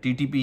TTP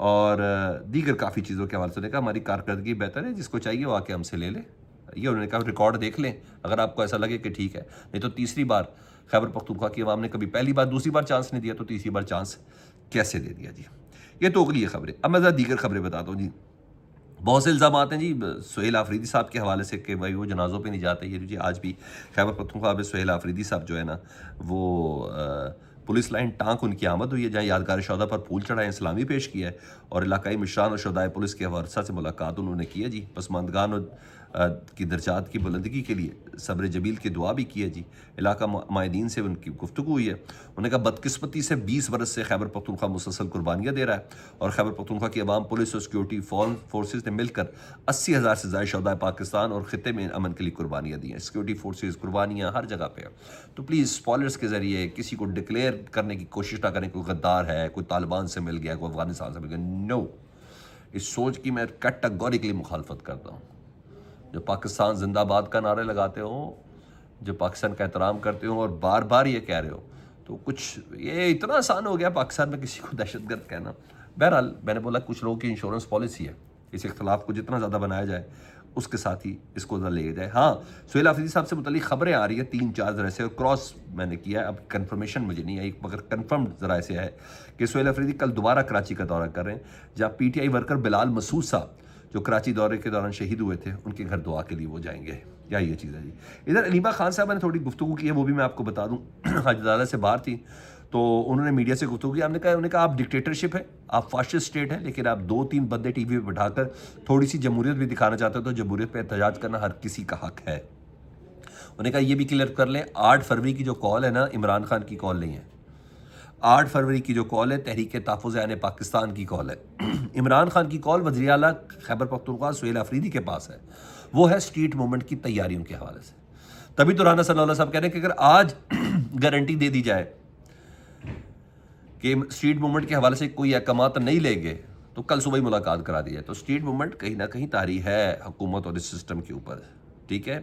اور دیگر کافی چیزوں کے حوالے سے نے کہا ہماری کارکردگی بہتر ہے، جس کو چاہیے وہ آ کے ہم سے لے لے. یہ انہوں نے کہا ریکارڈ دیکھ لیں اگر آپ کو ایسا لگے کہ ٹھیک ہے، نہیں تو تیسری بار خیبر پختونخوا کی عوام نے کبھی پہلی بار دوسری بار چانس نہیں دیا تو تیسری بار چانس کیسے دے دیا جی. یہ تو اگلی خبریں. اب میں ذرا دیگر خبریں بتاتا ہوں جی. بہت سے الزامات ہیں جی سہیل آفریدی صاحب کے حوالے سے کہ بھائی وہ جنازوں پہ نہیں جاتے. یہ جی آج بھی خیبر پختونخوا میں سہیل آفریدی صاحب جو ہے نا وہ پولیس لائن ٹانک ان کی آمد ہوئی ہے جہاں یادگار شہدا پر پھول چڑھائے، اسلامی پیش کیا ہے اور علاقائی مشران اور شہدائے پولیس کے ورثہ سے ملاقات انہوں نے کی ہے جی. پسماندگان کی درجات کی بلندگی کے لیے صبر جمیل کی دعا بھی کی ہے جی. علاقہ مائدین سے ان کی گفتگو ہوئی ہے. انہوں نے کہا بدقسمتی سے 20 برس سے خیبر پختونخوا مسلسل قربانیاں دے رہا ہے اور خیبر پختونخوا کی عوام، پولیس اور سیکورٹی فورسز نے مل کر 80,000 سے زائد شہدائے پاکستان اور خطے میں امن کے لیے قربانیاں دی ہیں. سیکورٹی فورسز قربانیاں ہر جگہ پہ. تو پلیز اسپوائلرس کے ذریعے کسی کو ڈکلیئر کرنے کی کوشش نہ کریں کوئی غدار ہے، کوئی طالبان سے مل گیا، کوئی افغانستان سے مل گیا. نو، اس سوچ کی میں کیٹیگوریکلی مخالفت کرتا ہوں. جو پاکستان زندہ باد کا نعرے لگاتے ہوں، جو پاکستان کا احترام کرتے ہوں اور بار بار یہ کہہ رہے ہو تو کچھ یہ اتنا آسان ہو گیا پاکستان میں کسی کو دہشت گرد کہنا. بہرحال میں نے بولا کچھ لوگوں کی انشورنس پالیسی ہے، اس اختلاف کو جتنا زیادہ بنایا جائے اس کے ساتھ ہی اس کو ذرا لے جائے. ہاں سہیل آفریدی صاحب سے متعلق خبریں آ رہی ہیں 3-4 ذرائع سے، کراس میں نے کیا ہے، اب کنفرمیشن مجھے نہیں آئی مگر کنفرمڈ ذرائع سے ہے کہ سہیل آفریدی کل دوبارہ کراچی کا دورہ کر رہے ہیں جہاں پی ٹی آئی ورکر بلال مسعود صاحب جو کراچی دورے کے دوران شہید ہوئے تھے ان کے گھر دعا کے لیے وہ جائیں گے. یا یہ چیز ہے جی. ادھر علیمہ خان صاحبہ نے تھوڑی گفتگو کی ہے، وہ بھی میں آپ کو بتا دوں. حج عدالت سے باہر تھی تو انہوں نے میڈیا سے گفتگو کی. انہوں نے کہا آپ ڈکٹیٹرشپ ہے، آپ فاشسٹ اسٹیٹ ہیں، لیکن آپ 2-3 بندے ٹی وی پہ بٹھا کر تھوڑی سی جمہوریت بھی دکھانا چاہتے ہو تو جمہوریت پہ احتجاج کرنا ہر کسی کا حق ہے. انہوں نے کہا یہ بھی کلیئر کر لیں 8 فروری کی جو کال ہے نا عمران خان کی کال نہیں ہے. 8 فروری کی جو کال ہے تحریک تحفظ عین پاکستان کی کال ہے. عمران خان کی کال وزیر اعلیٰ خیبر پختونخوا سہیل آفریدی کے پاس ہے، وہ ہے اسٹریٹ موومنٹ کی تیاریوں کے حوالے سے. تبھی تو رانا صلی اللہ علیہ صاحب کہہ رہے ہیں کہ اگر آج گارنٹی دے دی جائے کہ اسٹریٹ موومنٹ کے حوالے سے کوئی احکامات نہیں لیں گے تو کل صبح ہی ملاقات کرا دی جائے. تو اسٹریٹ موومنٹ کہیں نہ کہیں طاری ہے حکومت اور اس سسٹم کے اوپر، ٹھیک ہے.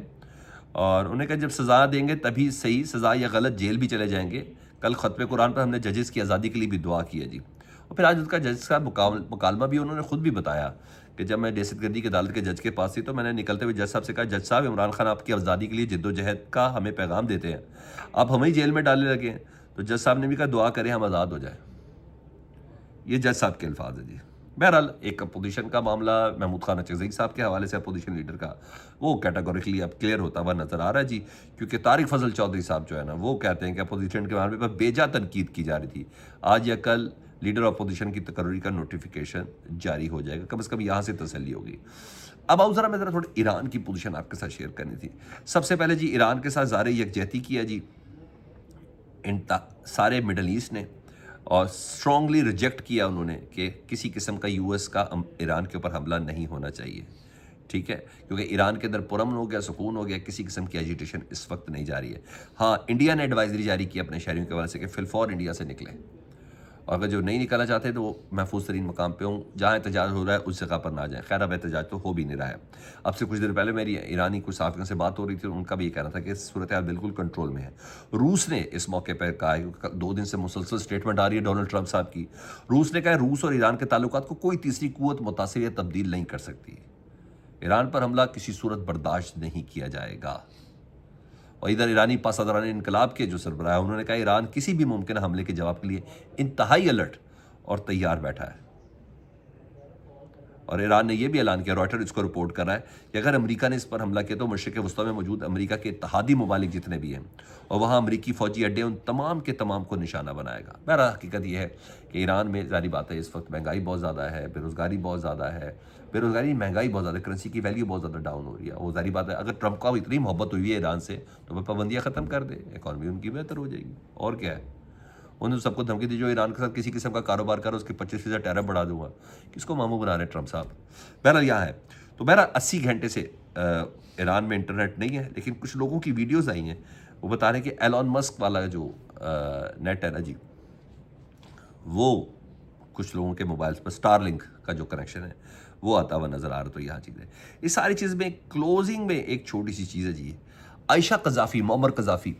اور انہیں کہا جب سزا دیں گے تبھی صحیح، سزا یا غلط جیل بھی چلے جائیں گے. کل خطبہ قرآن پر ہم نے ججز کی آزادی کے لیے بھی دعا کی ہے جی. اور پھر آج ان کا جج کا مکالمہ بھی انہوں نے خود بھی بتایا کہ جب میں دہشت گردی کی عدالت کے جج کے پاس تھی تو میں نے نکلتے ہوئے جج صاحب سے کہا جج صاحب عمران خان آپ کی آزادی کے لیے جد و جہد کا ہمیں پیغام دیتے ہیں، آپ ہمیں جیل میں ڈالنے لگے ہیں. تو جج صاحب نے بھی کہا دعا کریں ہم آزاد ہو جائیں. یہ جج صاحب کے الفاظ ہیں جی. بہرحال ایک اپوزیشن کا معاملہ محمود خان اچکزئی صاحب کے حوالے سے اپوزیشن لیڈر کا وہ کیٹیگوریکلی اب کلیئر ہوتا ہوا نظر آ رہا ہے جی. کیونکہ طارق فضل چودھری صاحب جو ہے نا وہ کہتے ہیں کہ اپوزیشن کے معاملے پر بیجا تنقید کی جا رہی تھی. آج یا کل لیڈر اپوزیشن کی تقرری کا نوٹیفیکیشن جاری ہو جائے گا، کم از کم یہاں سے تسلی ہوگی. اب آؤ ذرا میں ذرا تھوڑی ایران کی پوزیشن آپ کے ساتھ شیئر کرنی تھی. سب سے پہلے جی ایران کے ساتھ ظاہر یکجہتی کیا جی سارے مڈل ایسٹ نے، اور اسٹرانگلی ریجیکٹ کیا انہوں نے کہ کسی قسم کا یو ایس کا ایران کے اوپر حملہ نہیں ہونا چاہیے، ٹھیک ہے. کیونکہ ایران کے اندر پرامن ہو گیا، سکون ہو گیا، کسی قسم کی ایجیٹیشن اس وقت نہیں جاری ہے. ہاں انڈیا نے ایڈوائزری جاری کی اپنے شہریوں کے حوالے سے کہ فی الفور انڈیا سے نکلیں، اور اگر جو نہیں نکلنا چاہتے تو وہ محفوظ ترین مقام پہ ہوں، جہاں احتجاج ہو رہا ہے اس جگہ پر نہ جائیں. خیر اب احتجاج تو ہو بھی نہیں رہا ہے. اب سے کچھ دیر پہلے میری ایرانی کچھ صحافیوں سے بات ہو رہی تھی، ان کا بھی یہ کہنا تھا کہ صورتحال بالکل کنٹرول میں ہے. روس نے اس موقع پہ کہا ہے، 2 دن سے مسلسل سٹیٹمنٹ آ رہی ہے ڈونلڈ ٹرمپ صاحب کی. روس نے کہا ہے روس اور ایران کے تعلقات کو کوئی تیسری قوت متاثر یا تبدیل نہیں کر سکتی. ایران پر حملہ کسی صورت برداشت نہیں کیا جائے گا. اور ادھر ایرانی پاسداران انقلاب کے جو سربراہ انہوں نے کہا ایران کسی بھی ممکنہ حملے کے جواب کے لیے انتہائی الرٹ اور تیار بیٹھا ہے. اور ایران نے یہ بھی اعلان کیا، رائٹر اس کو رپورٹ کر رہا ہے کہ اگر امریکہ نے اس پر حملہ کیا تو مشرق وسطیٰ میں موجود امریکہ کے اتحادی ممالک جتنے بھی ہیں اور وہاں امریکی فوجی اڈے ان تمام کے تمام کو نشانہ بنائے گا. بہرحال حقیقت یہ ہے کہ ایران میں ظاہری بات ہے اس وقت مہنگائی بہت زیادہ ہے، بے روزگاری بہت زیادہ ہے، مہنگائی بہت زیادہ ہے، کرنسی کی ویلیو بہت زیادہ ڈاؤن ہو رہی ہے. وہ ظاہری بات ہے اگر ٹرمپ کو اتنی محبت ہوئی ہے ایران سے تو وہ پابندیاں ختم کر دے، اکانومی ان کی بہتر ہو جائے گی. اور کیا ہے، انہوں نے سب کو دھمکی دی جو ایران کے ساتھ کسی قسم کا کاروبار کرو اس کے 25% ٹیرف بڑھا دوں گا. کس کو ماموں بنا رہے ٹرمپ صاحب. بہرحال یہاں ہے تو بہرحال 80 گھنٹے سے ایران میں انٹرنیٹ نہیں ہے، لیکن کچھ لوگوں کی ویڈیوز آئی ہیں وہ بتا رہے ہیں کہ ایلون مسک والا جو نیٹ ہے نا جی وہ کچھ لوگوں کے موبائلز پر اسٹار لنک کا جو کنیکشن ہے وہ آتا ہوا نظر آ رہا. تو یہاں چیز ہے. اس ساری چیز میں کلوزنگ میں ایک چھوٹی سی چیز ہے جی، عائشہ قذافی، معمر قذافی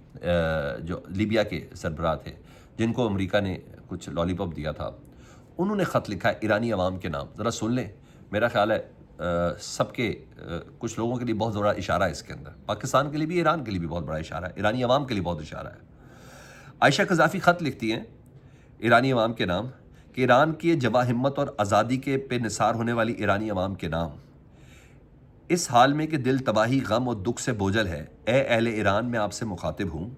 جو لیبیا کے سربراہ تھے جن کو امریکہ نے کچھ لالی پاپ دیا تھا، انہوں نے خط لکھا ہے ایرانی عوام کے نام. ذرا سن لیں. میرا خیال ہے سب کے کچھ لوگوں کے لیے بہت بڑا اشارہ ہے اس کے اندر. پاکستان کے لیے بھی، ایران کے لیے بھی بہت بڑا اشارہ ہے، ایرانی عوام کے لیے بہت اشارہ ہے. عائشہ قذافی خط لکھتی ہیں ایرانی عوام کے نام کہ ایران کی جواں ہمت اور آزادی کے پہ نثار ہونے والی ایرانی عوام کے نام، اس حال میں کہ دل تباہی، غم اور دکھ سے بوجھل ہے، اے اہل ایران میں آپ سے مخاطب ہوں.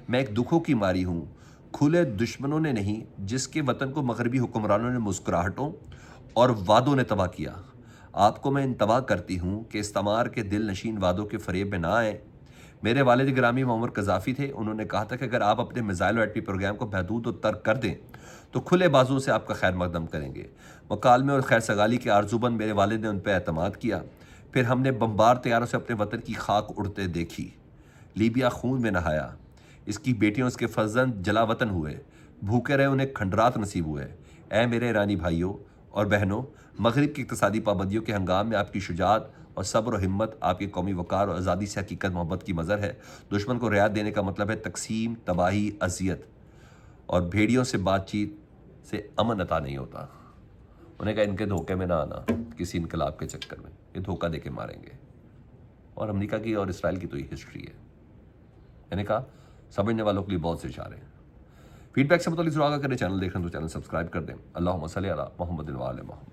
میں ایک دکھوں کی ماری ہوں، کھلے دشمنوں نے نہیں، جس کے وطن کو مغربی حکمرانوں نے مسکراہٹوں اور وعدوں نے تباہ کیا. آپ کو میں انتباہ کرتی ہوں کہ استعمار کے دل نشین وعدوں کے فریب میں نہ آئیں. میرے والد گرامی معمر قذافی تھے. انہوں نے کہا تھا کہ اگر آپ اپنے میزائل اور ایٹمی پروگرام کو محدود اور ترک کر دیں تو کھلے بازو سے آپ کا خیر مقدم کریں گے. مکالمے اور خیر سگالی کے آرزومند میرے والد نے ان پہ اعتماد کیا. پھر ہم نے بمبار طیاروں سے اپنے وطن کی خاک اڑتے دیکھی. لیبیا خون میں نہایا، اس کی بیٹیاں اس کے فرزند جلا وطن ہوئے، بھوکے رہے، انہیں کھنڈرات نصیب ہوئے. اے میرے ایرانی بھائیوں اور بہنوں، مغرب کی اقتصادی پابندیوں کے ہنگام میں آپ کی شجاعت اور صبر و ہمت آپ کی قومی وقار اور آزادی سے حقیقت محبت کی مظہر ہے. دشمن کو رعایت دینے کا مطلب ہے تقسیم، تباہی، اذیت، اور بھیڑیوں سے بات چیت سے امن عطا نہیں ہوتا. انہیں کہا ان کے دھوکے میں نہ آنا کسی انقلاب کے چکر میں، یہ دھوکہ دے کے ماریں گے. اور امریکہ کی اور اسرائیل کی تو یہ ہسٹری ہے. میں نے کہا سمجھنے والوں کے لیے بہت سے اشارے ہیں. فیڈ بیک سے متعلق ضرور آگاہ کریں. چینل دیکھ رہے ہیں تو چینل سبسکرائب کر دیں. اللہم صلی علی محمد و آل محمد.